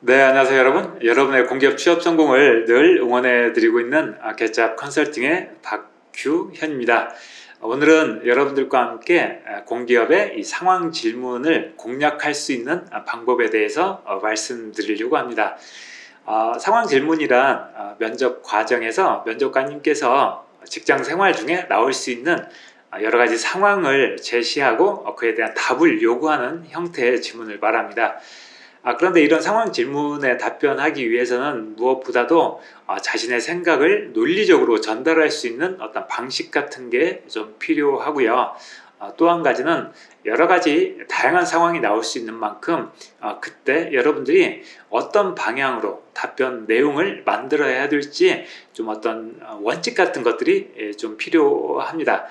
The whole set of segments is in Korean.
네, 안녕하세요 여러분. 여러분의 공기업 취업 성공을 늘 응원해 드리고 있는 개잡 컨설팅의 박규현입니다. 오늘은 여러분들과 함께 공기업의 이 상황 질문을 공략할 수 있는 방법에 대해서 말씀드리려고 합니다. 상황 질문이란 면접 과정에서 면접관님께서 직장 생활 중에 나올 수 있는 여러 가지 상황을 제시하고 그에 대한 답을 요구하는 형태의 질문을 말합니다. 그런데 이런 상황 질문에 답변하기 위해서는 무엇보다도 자신의 생각을 논리적으로 전달할 수 있는 어떤 방식 같은 게 좀 필요하고요. 또 한 가지는 여러 가지 다양한 상황이 나올 수 있는 만큼 그때 여러분들이 어떤 방향으로 답변 내용을 만들어야 될지 좀 어떤 원칙 같은 것들이 좀 필요합니다.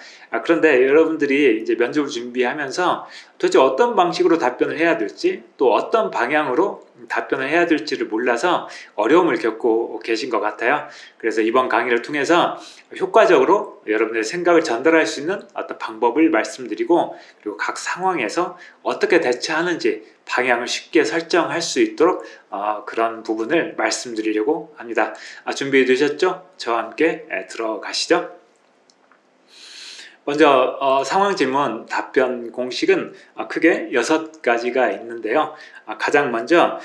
그런데 여러분들이 이제 면접을 준비하면서 도대체 어떤 방식으로 답변을 해야 될지 또 어떤 방향으로 답변을 해야 될지를 몰라서 어려움을 겪고 계신 것 같아요. 그래서 이번 강의를 통해서 효과적으로 여러분의 생각을 전달할 수 있는 어떤 방법을 말씀드리고, 그리고 각 상황에서 어떻게 대처하는지 방향을 쉽게 설정할 수 있도록 그런 부분을 말씀드리려고 합니다. 준비해 두셨죠? 저와 함께 들어가시죠. 먼저 상황 질문 답변 공식은 크게 6가지가 있는데요. 가장 먼저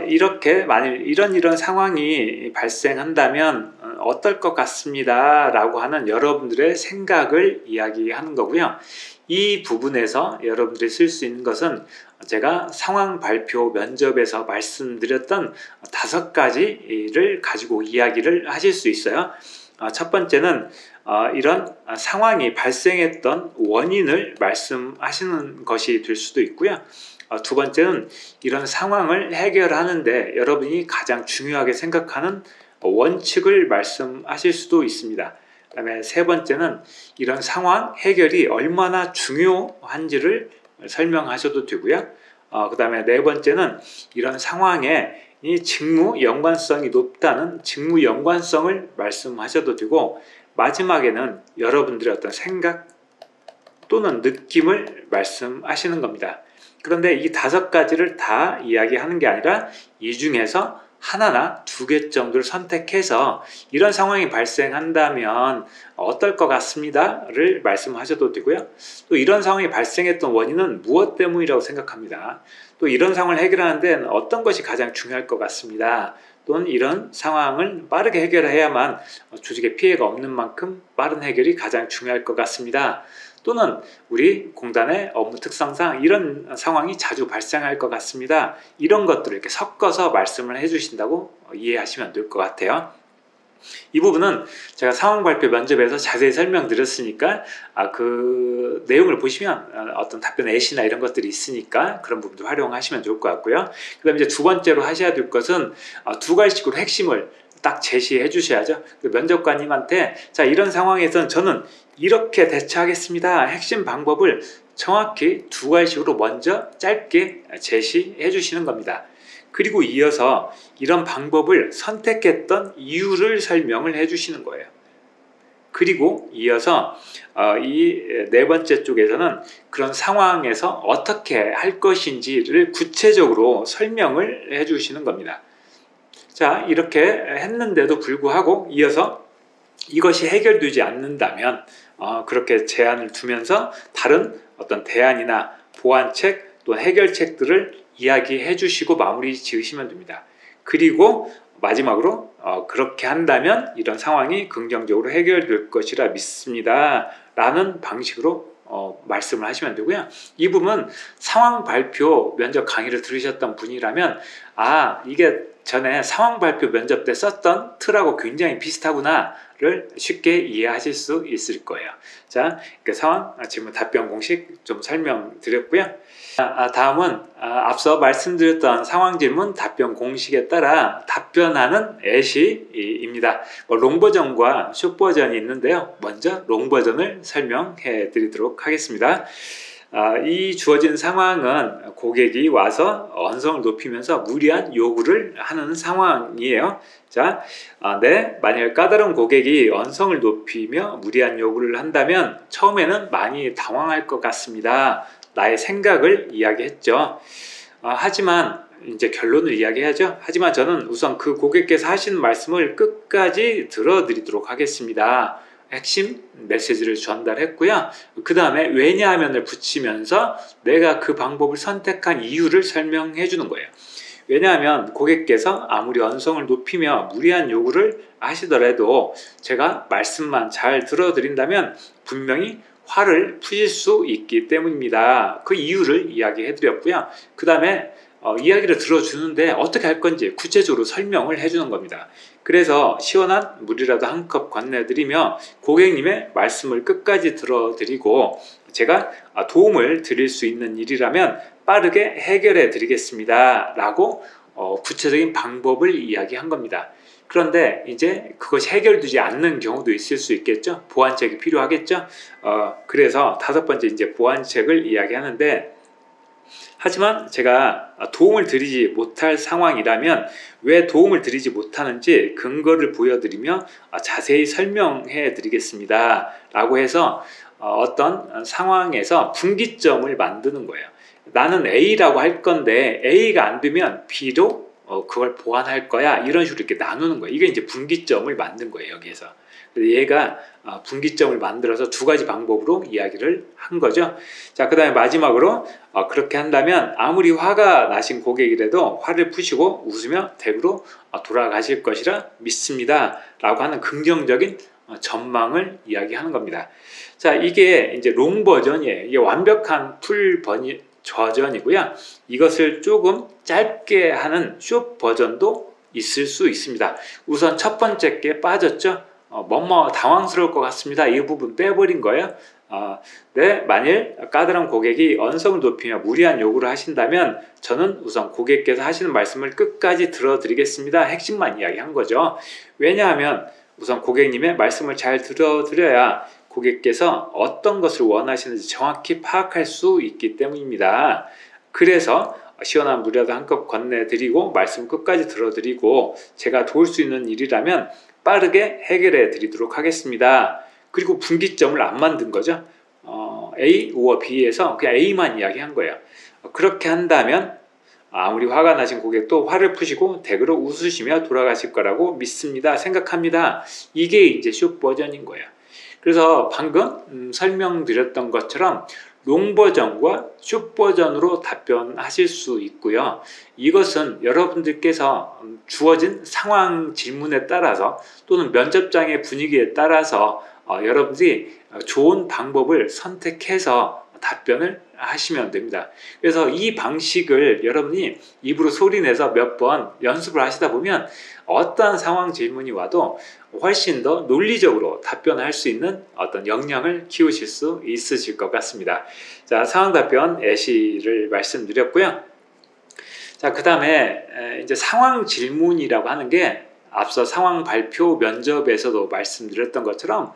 이렇게 만일 이런 상황이 발생한다면 어떨 것 같습니다 라고 하는 여러분들의 생각을 이야기하는 거고요. 이 부분에서 여러분들이 쓸 수 있는 것은 제가 상황 발표 면접에서 말씀드렸던 5가지를 가지고 이야기를 하실 수 있어요. 첫 번째는 이런 상황이 발생했던 원인을 말씀하시는 것이 될 수도 있고요. 두 번째는 이런 상황을 해결하는데 여러분이 가장 중요하게 생각하는 원칙을 말씀하실 수도 있습니다. 그 다음에 세 번째는 이런 상황 해결이 얼마나 중요한지를 설명하셔도 되고요. 그 다음에 네 번째는 이런 상황에 이 직무 연관성이 높다는 직무 연관성을 말씀하셔도 되고, 마지막에는 여러분들의 어떤 생각 또는 느낌을 말씀하시는 겁니다. 그런데 이 5가지를 다 이야기하는 게 아니라 이 중에서 하나나 2개 정도를 선택해서 이런 상황이 발생한다면 어떨 것 같습니다를 말씀하셔도 되고요. 또 이런 상황이 발생했던 원인은 무엇 때문이라고 생각합니다. 또 이런 상황을 해결하는 데는 어떤 것이 가장 중요할 것 같습니다. 또는 이런 상황을 빠르게 해결해야만 조직에 피해가 없는 만큼 빠른 해결이 가장 중요할 것 같습니다. 또는 우리 공단의 업무 특성상 이런 상황이 자주 발생할 것 같습니다. 이런 것들을 이렇게 섞어서 말씀을 해주신다고 이해하시면 될 것 같아요. 이 부분은 제가 상황 발표 면접에서 자세히 설명드렸으니까 그 내용을 보시면 어떤 답변 예시나 이런 것들이 있으니까 그런 부분도 활용하시면 좋을 것 같고요. 그 다음에 이제 두 번째로 하셔야 될 것은 2가지씩으로 핵심을 딱 제시해 주셔야죠. 면접관님한테 자, 이런 상황에서는 저는 이렇게 대처하겠습니다. 핵심 방법을 정확히 2가지씩으로 먼저 짧게 제시해 주시는 겁니다. 그리고 이어서 이런 방법을 선택했던 이유를 설명을 해 주시는 거예요. 그리고 이어서 이 4번째 쪽에서는 그런 상황에서 어떻게 할 것인지를 구체적으로 설명을 해 주시는 겁니다. 자, 이렇게 했는데도 불구하고 이어서 이것이 해결되지 않는다면 그렇게 제안을 두면서 다른 어떤 대안이나 보완책 또 해결책들을 이야기해 주시고 마무리 지으시면 됩니다. 그리고 마지막으로 그렇게 한다면 이런 상황이 긍정적으로 해결될 것이라 믿습니다 라는 방식으로 말씀을 하시면 되고요. 이 부분은 상황 발표 면접 강의를 들으셨던 분이라면 이게 전에 상황 발표 면접 때 썼던 틀하고 굉장히 비슷하구나를 쉽게 이해하실 수 있을 거예요. 자, 상황 질문 답변 공식 좀 설명드렸고요. 다음은 앞서 말씀드렸던 상황 질문 답변 공식에 따라 답변하는 예시입니다. 롱 버전과 숏 버전이 있는데요. 먼저 롱 버전을 설명해 드리도록 하겠습니다. 이 주어진 상황은 고객이 와서 언성을 높이면서 무리한 요구를 하는 상황이에요. 자, 만약 까다로운 고객이 언성을 높이며 무리한 요구를 한다면 처음에는 많이 당황할 것 같습니다. 나의 생각을 이야기했죠. 하지만 이제 결론을 이야기하죠. 하지만 저는 우선 그 고객께서 하시는 말씀을 끝까지 들어드리도록 하겠습니다. 핵심 메시지를 전달했고요. 그 다음에 왜냐하면을 붙이면서 내가 그 방법을 선택한 이유를 설명해 주는 거예요. 왜냐하면 고객께서 아무리 언성을 높이며 무리한 요구를 하시더라도 제가 말씀만 잘 들어드린다면 분명히 화를 푸실 수 있기 때문입니다. 그 이유를 이야기해 드렸고요. 그 다음에 이야기를 들어주는데 어떻게 할 건지 구체적으로 설명을 해주는 겁니다. 그래서 시원한 물이라도 한 컵 건네드리며 고객님의 말씀을 끝까지 들어드리고 제가 도움을 드릴 수 있는 일이라면 빠르게 해결해 드리겠습니다 라고 구체적인 방법을 이야기한 겁니다. 그런데 이제 그것이 해결되지 않는 경우도 있을 수 있겠죠. 보완책이 필요하겠죠. 그래서 5번째 이제 보완책을 이야기하는데, 하지만 제가 도움을 드리지 못할 상황이라면 왜 도움을 드리지 못하는지 근거를 보여드리며 자세히 설명해 드리겠습니다 라고 해서 어떤 상황에서 분기점을 만드는 거예요. 나는 A라고 할 건데 A가 안 되면 B로 그걸 보완할 거야, 이런 식으로 이렇게 나누는 거예요. 이게 이제 분기점을 만든 거예요. 여기에서 얘가 분기점을 만들어서 2가지 방법으로 이야기를 한 거죠. 자, 그 다음에 마지막으로 그렇게 한다면 아무리 화가 나신 고객이라도 화를 푸시고 웃으며 댁으로 돌아가실 것이라 믿습니다 라고 하는 긍정적인 전망을 이야기하는 겁니다. 자, 이게 이제 롱 버전이에요. 이게 완벽한 풀 버전이고요. 이것을 조금 짧게 하는 숏 버전도 있을 수 있습니다. 우선 첫 번째 게 빠졌죠. 당황스러울 것 같습니다. 이 부분 빼버린 거예요. 네, 만일 까다로운 고객이 언성을 높이며 무리한 요구를 하신다면 저는 우선 고객께서 하시는 말씀을 끝까지 들어드리겠습니다. 핵심만 이야기한 거죠. 왜냐하면 우선 고객님의 말씀을 잘 들어드려야 고객께서 어떤 것을 원하시는지 정확히 파악할 수 있기 때문입니다. 그래서 시원한 물이라도 한 컵 건네드리고 말씀 끝까지 들어드리고 제가 도울 수 있는 일이라면 빠르게 해결해 드리도록 하겠습니다. 그리고 분기점을 안 만든 거죠. A or B에서 그냥 A만 이야기한 거예요. 그렇게 한다면 아무리 화가 나신 고객도 화를 푸시고 댁으로 웃으시며 돌아가실 거라고 믿습니다, 생각합니다. 이게 이제 숏 버전인 거예요. 그래서 방금 설명드렸던 것처럼 롱 버전과 숏 버전으로 답변하실 수 있고요. 이것은 여러분들께서 주어진 상황 질문에 따라서 또는 면접장의 분위기에 따라서 여러분들이 좋은 방법을 선택해서 답변을 하시면 됩니다. 그래서 이 방식을 여러분이 입으로 소리내서 몇 번 연습을 하시다 보면 어떠한 상황 질문이 와도 훨씬 더 논리적으로 답변할 수 있는 어떤 역량을 키우실 수 있으실 것 같습니다. 자, 상황 답변 예시를 말씀드렸고요. 자, 그 다음에 이제 상황 질문이라고 하는 게 앞서 상황 발표 면접에서도 말씀드렸던 것처럼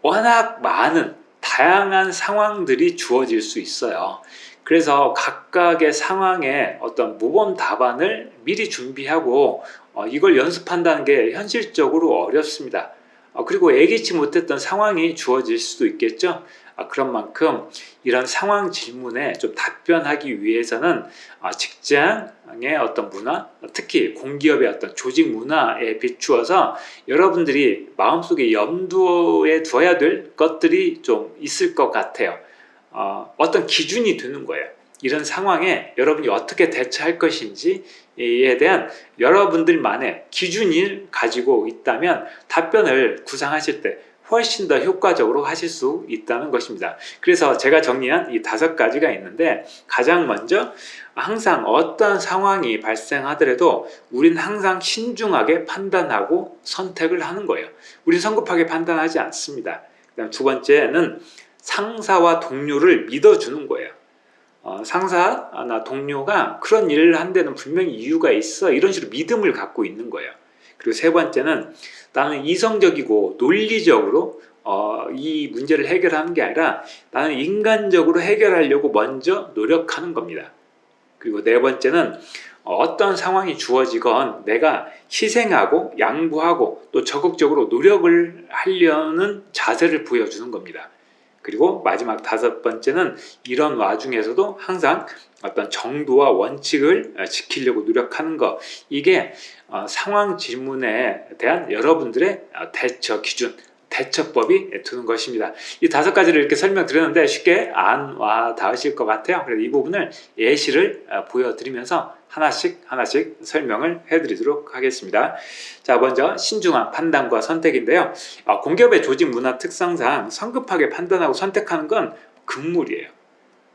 워낙 많은 다양한 상황들이 주어질 수 있어요. 그래서 각각의 상황에 어떤 모범 답안을 미리 준비하고 이걸 연습한다는 게 현실적으로 어렵습니다. 그리고 예기치 못했던 상황이 주어질 수도 있겠죠. 그런 만큼 이런 상황 질문에 좀 답변하기 위해서는 직장의 어떤 문화, 특히 공기업의 어떤 조직 문화에 비추어서 여러분들이 마음속에 염두에 둬야 될 것들이 좀 있을 것 같아요. 어떤 기준이 되는 거예요. 이런 상황에 여러분이 어떻게 대처할 것인지에 대한 여러분들만의 기준을 가지고 있다면 답변을 구상하실 때 훨씬 더 효과적으로 하실 수 있다는 것입니다. 그래서 제가 정리한 이 5가지가 있는데, 가장 먼저 항상 어떤 상황이 발생하더라도 우린 항상 신중하게 판단하고 선택을 하는 거예요. 우린 성급하게 판단하지 않습니다. 그다음 2번째는 상사와 동료를 믿어주는 거예요. 상사나 동료가 그런 일을 한 데는 분명히 이유가 있어, 이런 식으로 믿음을 갖고 있는 거예요. 그리고 3번째는 나는 이성적이고 논리적으로 이 문제를 해결하는 게 아니라 나는 인간적으로 해결하려고 먼저 노력하는 겁니다. 그리고 4번째는 어떤 상황이 주어지건 내가 희생하고 양보하고 또 적극적으로 노력을 하려는 자세를 보여주는 겁니다. 그리고 마지막 5번째는 이런 와중에서도 항상 어떤 정도와 원칙을 지키려고 노력하는 것. 이게 상황 질문에 대한 여러분들의 대처 기준, 대처법이 되는 것입니다. 이 5가지를 이렇게 설명드렸는데 쉽게 안 와 닿으실 것 같아요. 그래서 이 부분을 예시를 보여드리면서 하나씩 설명을 해드리도록 하겠습니다. 자, 먼저 신중한 판단과 선택인데요. 공기업의 조직 문화 특성상 성급하게 판단하고 선택하는 건 금물이에요.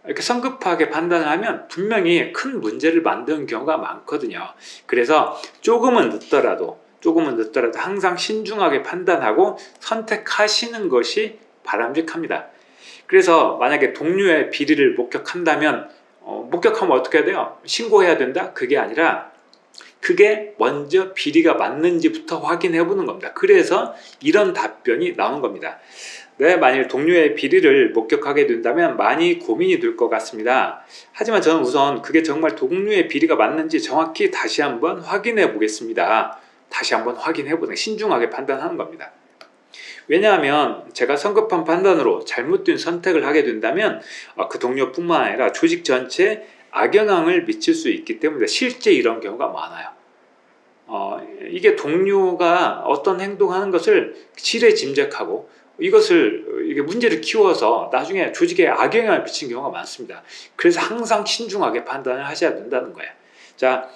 이렇게 성급하게 판단을 하면 분명히 큰 문제를 만드는 경우가 많거든요. 그래서 조금은 늦더라도 항상 신중하게 판단하고 선택하시는 것이 바람직합니다. 그래서 만약에 동료의 비리를 목격한다면 목격하면 어떻게 해야 돼요? 신고해야 된다? 그게 아니라 그게 먼저 비리가 맞는지부터 확인해 보는 겁니다. 그래서 이런 답변이 나온 겁니다. 네, 만일 동료의 비리를 목격하게 된다면 많이 고민이 될 것 같습니다. 하지만 저는 우선 그게 정말 동료의 비리가 맞는지 정확히 다시 한번 확인해 보겠습니다. 다시 한번 확인해 보는, 신중하게 판단하는 겁니다. 왜냐하면 제가 성급한 판단으로 잘못된 선택을 하게 된다면 그 동료뿐만 아니라 조직 전체에 악영향을 미칠 수 있기 때문에 실제 이런 경우가 많아요. 이게 동료가 어떤 행동하는 것을 지레 짐작하고 이게 문제를 키워서 나중에 조직에 악영향을 미치는 경우가 많습니다. 그래서 항상 신중하게 판단을 하셔야 된다는 거예요. 자,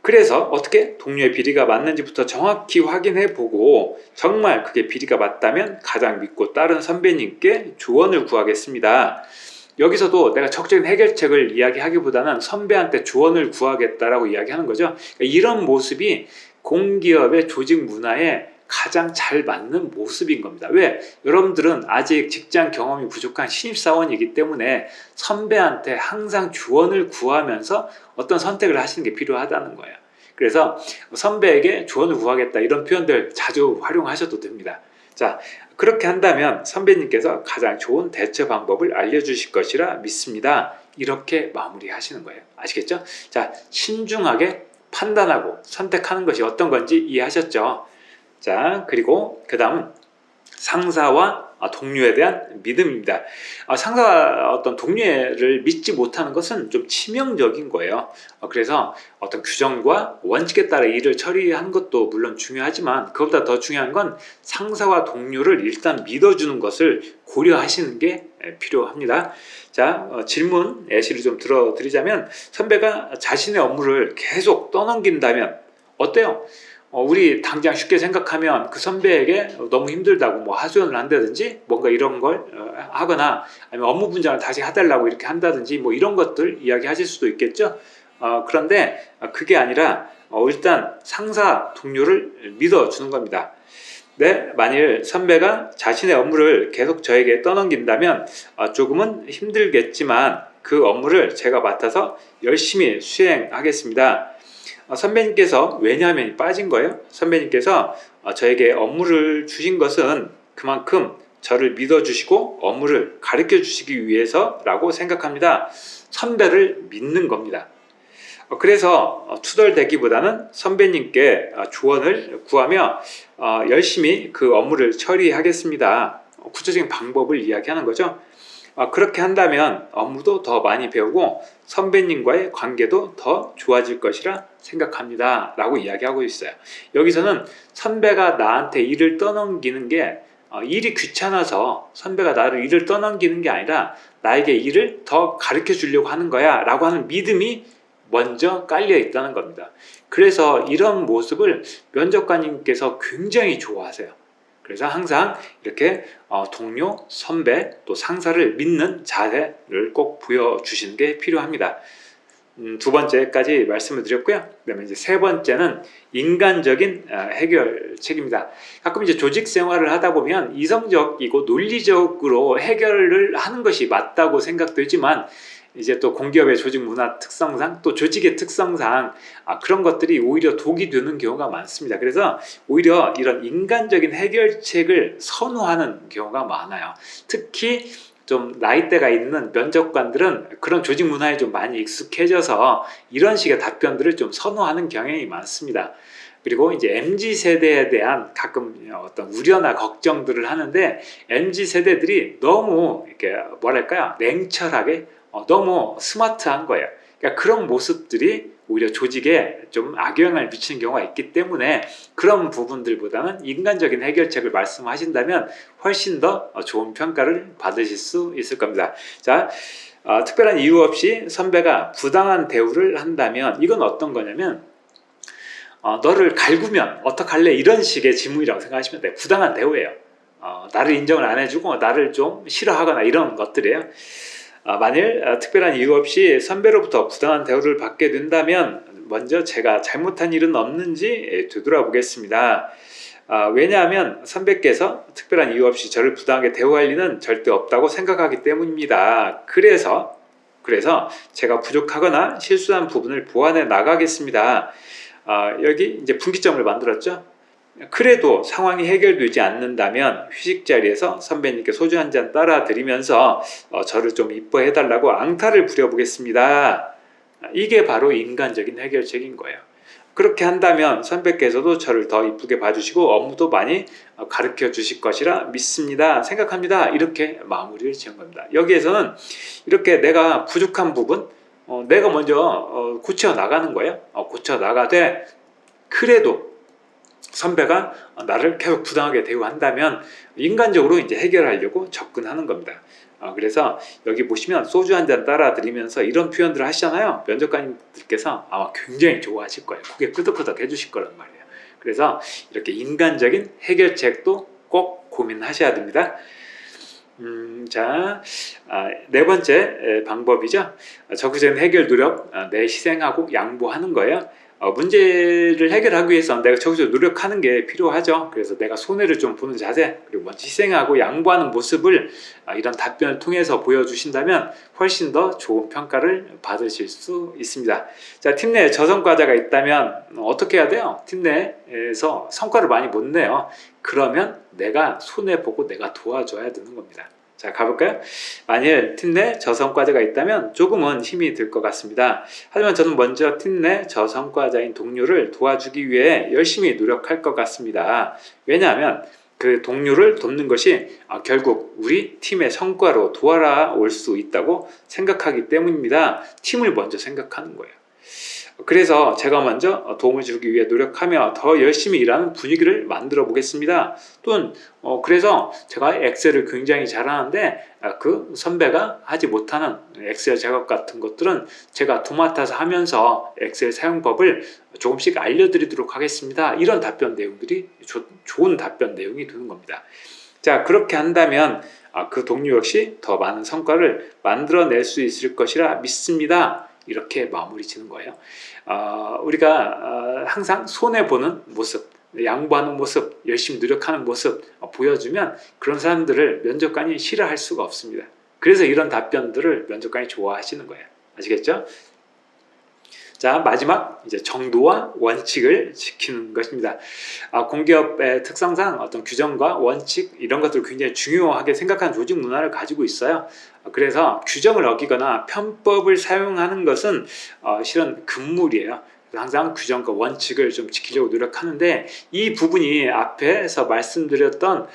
그래서 어떻게 동료의 비리가 맞는지부터 정확히 확인해 보고 정말 그게 비리가 맞다면 가장 믿고 따른 선배님께 조언을 구하겠습니다. 여기서도 내가 적극적인 해결책을 이야기하기보다는 선배한테 조언을 구하겠다라고 이야기하는 거죠. 그러니까 이런 모습이 공기업의 조직 문화에 가장 잘 맞는 모습인 겁니다. 왜? 여러분들은 아직 직장 경험이 부족한 신입사원이기 때문에 선배한테 항상 조언을 구하면서 어떤 선택을 하시는 게 필요하다는 거예요. 그래서 선배에게 조언을 구하겠다 이런 표현들 자주 활용하셔도 됩니다. 자, 그렇게 한다면 선배님께서 가장 좋은 대처 방법을 알려주실 것이라 믿습니다. 이렇게 마무리하시는 거예요. 아시겠죠? 자, 신중하게 판단하고 선택하는 것이 어떤 건지 이해하셨죠? 자, 그리고 그 다음은 상사와 동료에 대한 믿음입니다. 상사와 어떤 동료를 믿지 못하는 것은 좀 치명적인 거예요. 그래서 어떤 규정과 원칙에 따라 일을 처리하는 것도 물론 중요하지만 그것보다 더 중요한 건 상사와 동료를 일단 믿어주는 것을 고려하시는 게 필요합니다. 자, 질문 예시를 좀 들어드리자면 선배가 자신의 업무를 계속 떠넘긴다면 어때요? 우리 당장 쉽게 생각하면 그 선배에게 너무 힘들다고 뭐 하소연을 한다든지 뭔가 이런 걸 하거나 아니면 업무 분장을 다시 해달라고 이렇게 한다든지 뭐 이런 것들 이야기하실 수도 있겠죠. 그런데 그게 아니라 일단 상사 동료를 믿어주는 겁니다. 네, 만일 선배가 자신의 업무를 계속 저에게 떠넘긴다면 조금은 힘들겠지만 그 업무를 제가 맡아서 열심히 수행하겠습니다. 선배님께서 왜냐하면 빠진 거예요. 선배님께서 저에게 업무를 주신 것은 그만큼 저를 믿어주시고 업무를 가르쳐 주시기 위해서라고 생각합니다. 선배를 믿는 겁니다. 그래서 투덜대기보다는 선배님께 조언을 구하며 열심히 그 업무를 처리하겠습니다. 구체적인 방법을 이야기하는 거죠. 그렇게 한다면 업무도 더 많이 배우고 선배님과의 관계도 더 좋아질 것이라 생각합니다 라고 이야기하고 있어요. 여기서는 선배가 나한테 일을 떠넘기는 게 일이 귀찮아서 선배가 나를 일을 떠넘기는 게 아니라 나에게 일을 더 가르쳐 주려고 하는 거야 라고 하는 믿음이 먼저 깔려 있다는 겁니다. 그래서 이런 모습을 면접관님께서 굉장히 좋아하세요. 그래서 항상 이렇게 동료, 선배, 또 상사를 믿는 자세를 꼭 보여주시는 게 필요합니다. 2번째까지 말씀을 드렸고요. 그다음에 이제 3번째는 인간적인 해결책입니다. 가끔 이제 조직 생활을 하다 보면 이성적이고 논리적으로 해결을 하는 것이 맞다고 생각되지만 이제 또 공기업의 조직 문화 특성상 또 조직의 특성상 그런 것들이 오히려 독이 되는 경우가 많습니다. 그래서 오히려 이런 인간적인 해결책을 선호하는 경우가 많아요. 특히 좀 나이대가 있는 면접관들은 그런 조직 문화에 좀 많이 익숙해져서 이런 식의 답변들을 좀 선호하는 경향이 많습니다. 그리고 이제 MZ 세대에 대한 가끔 어떤 우려나 걱정들을 하는데, MZ 세대들이 너무 이렇게 뭐랄까요, 냉철하게 너무 스마트한 거예요. 그러니까 그런 모습들이 오히려 조직에 좀 악영향을 미치는 경우가 있기 때문에, 그런 부분들보다는 인간적인 해결책을 말씀하신다면 훨씬 더 좋은 평가를 받으실 수 있을 겁니다. 자, 특별한 이유 없이 선배가 부당한 대우를 한다면 이건 어떤 거냐면, 너를 갈구면 어떡할래, 이런 식의 질문이라고 생각하시면 돼요. 부당한 대우예요. 나를 인정을 안 해주고 나를 좀 싫어하거나 이런 것들이에요. 만일 특별한 이유 없이 선배로부터 부당한 대우를 받게 된다면 먼저 제가 잘못한 일은 없는지 되돌아보겠습니다. 왜냐하면 선배께서 특별한 이유 없이 저를 부당하게 대우할 리는 절대 없다고 생각하기 때문입니다. 그래서 제가 부족하거나 실수한 부분을 보완해 나가겠습니다. 여기 이제 분기점을 만들었죠. 그래도 상황이 해결되지 않는다면 휴식 자리에서 선배님께 소주 한 잔 따라 드리면서 저를 좀 이뻐해 달라고 앙탈을 부려보겠습니다. 이게 바로 인간적인 해결책인 거예요. 그렇게 한다면 선배께서도 저를 더 이쁘게 봐주시고 업무도 많이 가르쳐 주실 것이라 믿습니다. 생각합니다. 이렇게 마무리를 지은 겁니다. 여기에서는 이렇게 내가 부족한 부분, 내가 먼저 고쳐 나가는 거예요. 고쳐 나가되, 그래도 선배가 나를 계속 부당하게 대우한다면 인간적으로 이제 해결하려고 접근하는 겁니다. 그래서 여기 보시면 소주 한 잔 따라 드리면서 이런 표현들을 하시잖아요. 면접관님들께서 아마 굉장히 좋아하실 거예요. 고개 끄덕끄덕 해주실 거란 말이에요. 그래서 이렇게 인간적인 해결책도 꼭 고민하셔야 됩니다. 자, 네 번째 방법이죠. 적극적인 해결 노력, 내 희생하고 양보하는 거예요. 문제를 해결하기 위해서 내가 적극적으로 노력하는 게 필요하죠. 그래서 내가 손해를 좀 보는 자세, 그리고 먼저 희생하고 양보하는 모습을 이런 답변을 통해서 보여주신다면 훨씬 더 좋은 평가를 받으실 수 있습니다. 자, 팀 내에 저성과자가 있다면 어떻게 해야 돼요? 팀 내에서 성과를 많이 못 내요. 그러면 내가 손해보고 내가 도와줘야 되는 겁니다. 자, 가볼까요? 만일 팀 내 저성과자가 있다면 조금은 힘이 들 것 같습니다. 하지만 저는 먼저 팀 내 저성과자인 동료를 도와주기 위해 열심히 노력할 것 같습니다. 왜냐하면 그 동료를 돕는 것이 결국 우리 팀의 성과로 돌아올 수 있다고 생각하기 때문입니다. 팀을 먼저 생각하는 거예요. 그래서 제가 먼저 도움을 주기 위해 노력하며 더 열심히 일하는 분위기를 만들어 보겠습니다. 또는 그래서 제가 엑셀을 굉장히 잘하는데 그 선배가 하지 못하는 엑셀 작업 같은 것들은 제가 도맡아서 하면서 엑셀 사용법을 조금씩 알려드리도록 하겠습니다. 이런 답변 내용들이 좋은 답변 내용이 되는 겁니다. 자, 그렇게 한다면 그 동료 역시 더 많은 성과를 만들어낼 수 있을 것이라 믿습니다. 이렇게 마무리 지는 거예요. 우리가 항상 손해보는 모습, 양보하는 모습, 열심히 노력하는 모습 보여주면 그런 사람들을 면접관이 싫어할 수가 없습니다. 그래서 이런 답변들을 면접관이 좋아하시는 거예요. 아시겠죠? 자, 마지막 이제 정도와 원칙을 지키는 것입니다. 공기업의 특성상 어떤 규정과 원칙 이런 것들을 굉장히 중요하게 생각하는 조직 문화를 가지고 있어요. 그래서 규정을 어기거나 편법을 사용하는 것은 실은 금물이에요. 항상 규정과 원칙을 좀 지키려고 노력하는데, 이 부분이 앞에서 말씀드렸던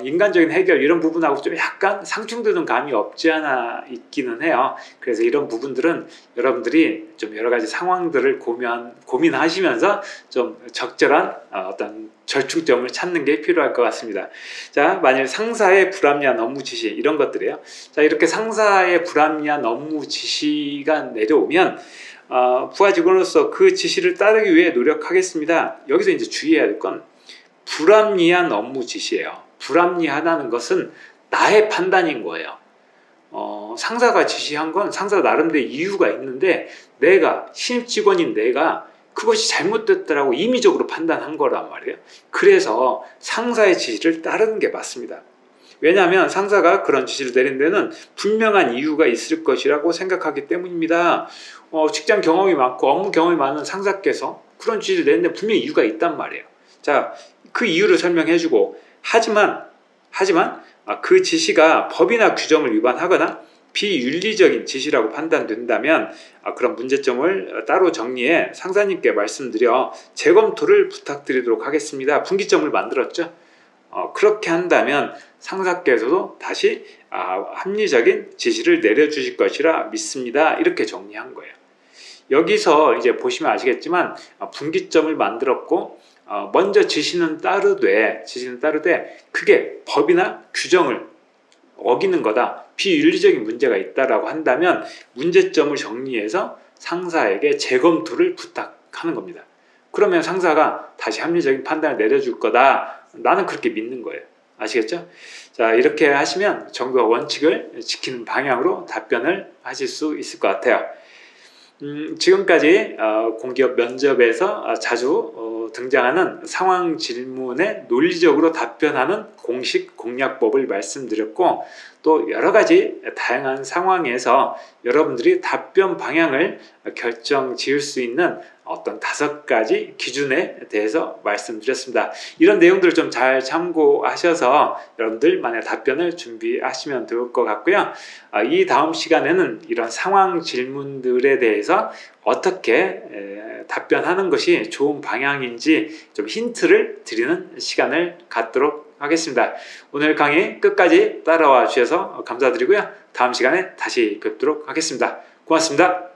인간적인 해결 이런 부분하고 좀 약간 상충되는 감이 없지 않아 있기는 해요. 그래서 이런 부분들은 여러분들이 좀 여러 가지 상황들을 고민하시면서 좀 적절한 어떤 절충점을 찾는 게 필요할 것 같습니다. 자, 만일 상사의 불합리한 업무 지시 이런 것들이에요. 자, 이렇게 상사의 불합리한 업무 지시가 내려오면 부하 직원으로서 그 지시를 따르기 위해 노력하겠습니다. 여기서 이제 주의해야 될 건 불합리한 업무 지시예요. 불합리하다는 것은 나의 판단인 거예요. 상사가 지시한 건 상사 나름대로 이유가 있는데 내가 신입 직원인 내가 그것이 잘못됐다라고 임의적으로 판단한 거란 말이에요. 그래서 상사의 지시를 따르는 게 맞습니다. 왜냐하면 상사가 그런 지시를 내린 데는 분명한 이유가 있을 것이라고 생각하기 때문입니다. 직장 경험이 많고 업무 경험이 많은 상사께서 그런 지시를 내는데 분명히 이유가 있단 말이에요. 자, 그 이유를 설명해주고, 하지만 그 지시가 법이나 규정을 위반하거나 비윤리적인 지시라고 판단된다면 그런 문제점을 따로 정리해 상사님께 말씀드려 재검토를 부탁드리도록 하겠습니다. 분기점을 만들었죠. 그렇게 한다면 상사께서도 다시 합리적인 지시를 내려주실 것이라 믿습니다. 이렇게 정리한 거예요. 여기서 이제 보시면 아시겠지만 분기점을 만들었고 먼저 지시는 따르되 그게 법이나 규정을 어기는 거다, 비윤리적인 문제가 있다라고 한다면 문제점을 정리해서 상사에게 재검토를 부탁하는 겁니다. 그러면 상사가 다시 합리적인 판단을 내려줄 거다, 나는 그렇게 믿는 거예요. 아시겠죠? 자, 이렇게 하시면 정부가 원칙을 지키는 방향으로 답변을 하실 수 있을 것 같아요. 지금까지 공기업 면접에서 자주 등장하는 상황 질문에 논리적으로 답변하는 공식 공략법을 말씀드렸고, 또 여러 가지 다양한 상황에서 여러분들이 답변 방향을 결정 지을 수 있는 어떤 5가지 기준에 대해서 말씀드렸습니다. 이런 내용들을 좀 잘 참고하셔서 여러분들만의 답변을 준비하시면 좋을 것 같고요. 이 다음 시간에는 이런 상황 질문들에 대해서 어떻게 답변하는 것이 좋은 방향인지 좀 힌트를 드리는 시간을 갖도록 하겠습니다. 오늘 강의 끝까지 따라와 주셔서 감사드리고요. 다음 시간에 다시 뵙도록 하겠습니다. 고맙습니다.